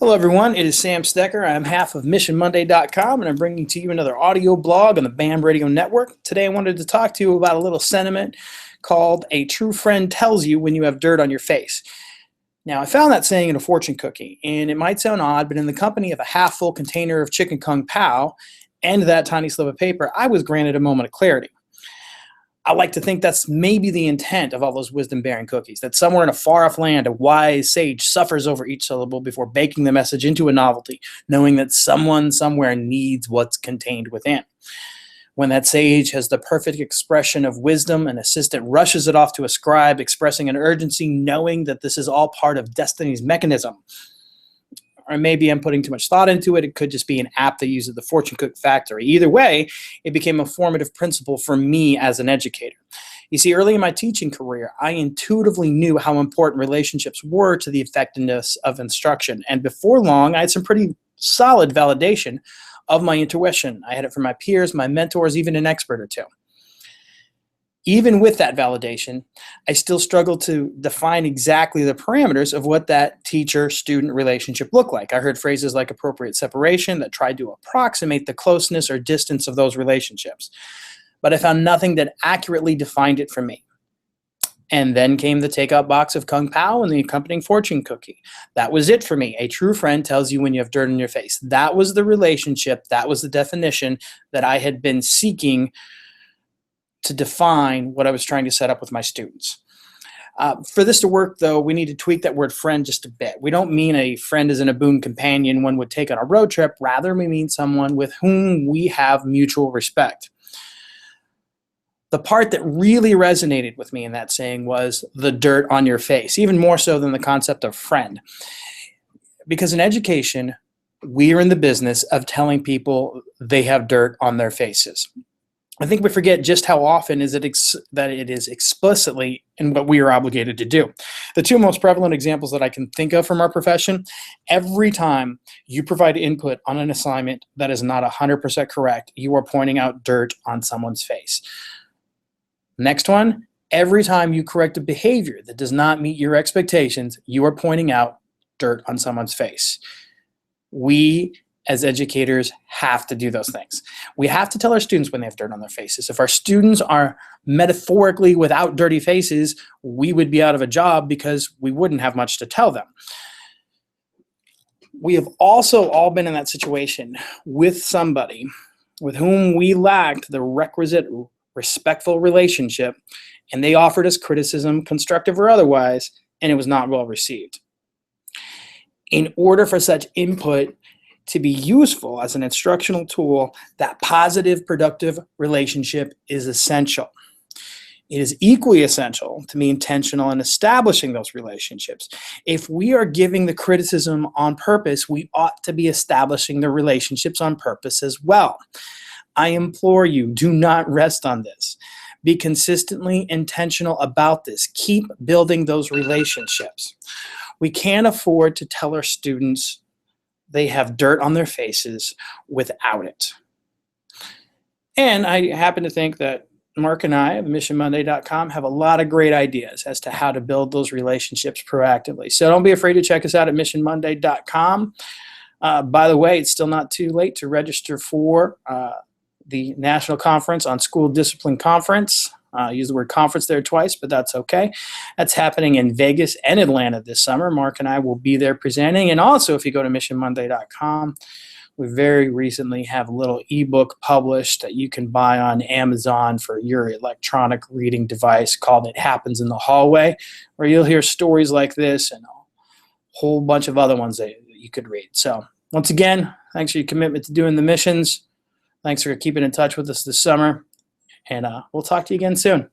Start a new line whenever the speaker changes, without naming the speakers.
Hello, everyone. It is Sam Stecker. I'm half of MissionMonday.com, and I'm bringing to you another audio blog on the BAM Radio Network. Today, I wanted to talk to you about a little sentiment called "A true friend tells you when you have dirt on your face." Now, I found that saying in a fortune cookie, and it might sound odd, but in the company of a half-full container of chicken kung pao and that tiny slip of paper, I was granted a moment of clarity. I like to think that's maybe the intent of all those wisdom-bearing cookies, that somewhere in a far-off land, a wise sage suffers over each syllable before baking the message into a novelty, knowing that someone somewhere needs what's contained within. When that sage has the perfect expression of wisdom, an assistant rushes it off to a scribe, expressing an urgency, knowing that this is all part of destiny's mechanism. Or maybe I'm putting too much thought into it. It could just be an app that uses the fortune cook factory. Either way, it became a formative principle for me as an educator. You see, early in my teaching career, I intuitively knew how important relationships were to the effectiveness of instruction. And before long, I had some pretty solid validation of my intuition. I had it from my peers, my mentors, even an expert or two. Even with that validation, I still struggle to define exactly the parameters of what that teacher-student relationship looked like. I heard phrases like appropriate separation that tried to approximate the closeness or distance of those relationships, but I found nothing that accurately defined it for me. And then came the takeout box of Kung Pao and the accompanying fortune cookie. That was it for me. A true friend tells you when you have dirt on your face. That was the relationship, that was the definition that I had been seeking to define what I was trying to set up with my students. For this to work, though, we need to tweak that word friend just a bit. We don't mean a friend as in a boon companion one would take on a road trip. Rather, we mean someone with whom we have mutual respect. The part that really resonated with me in that saying was the dirt on your face, even more so than the concept of friend. Because in education, we are in the business of telling people they have dirt on their faces. I think we forget just how often that it is explicitly in what we are obligated to do. The two most prevalent examples that I can think of from our profession: every time you provide input on an assignment that is not 100% correct, you are pointing out dirt on someone's face. Next one, every time you correct a behavior that does not meet your expectations, you are pointing out dirt on someone's face. We as educators have to do those things. We have to tell our students when they have dirt on their faces. If our students are metaphorically without dirty faces, we would be out of a job because we wouldn't have much to tell them. We have also all been in that situation with somebody with whom we lacked the requisite respectful relationship, and they offered us criticism, constructive or otherwise, and it was not well received. In order for such input to be useful as an instructional tool, that positive, productive relationship is essential. It is equally essential to be intentional in establishing those relationships. If we are giving the criticism on purpose, we ought to be establishing the relationships on purpose as well. I implore you, do not rest on this. Be consistently intentional about this. Keep building those relationships. We can't afford to tell our students they have dirt on their faces without it. And I happen to think that Mark and I at MissionMonday.com have a lot of great ideas as to how to build those relationships proactively. So don't be afraid to check us out at MissionMonday.com. By the way, it's still not too late to register for the National Conference on School Discipline Conference. Use the word conference there twice, but that's okay. That's happening in Vegas and Atlanta this summer. Mark and I will be there presenting. And also, if you go to missionmonday.com, we very recently have a little ebook published that you can buy on Amazon for your electronic reading device called It Happens in the Hallway, where you'll hear stories like this and a whole bunch of other ones that you could read. So once again, thanks for your commitment to doing the missions. Thanks for keeping in touch with us this summer. And we'll talk to you again soon.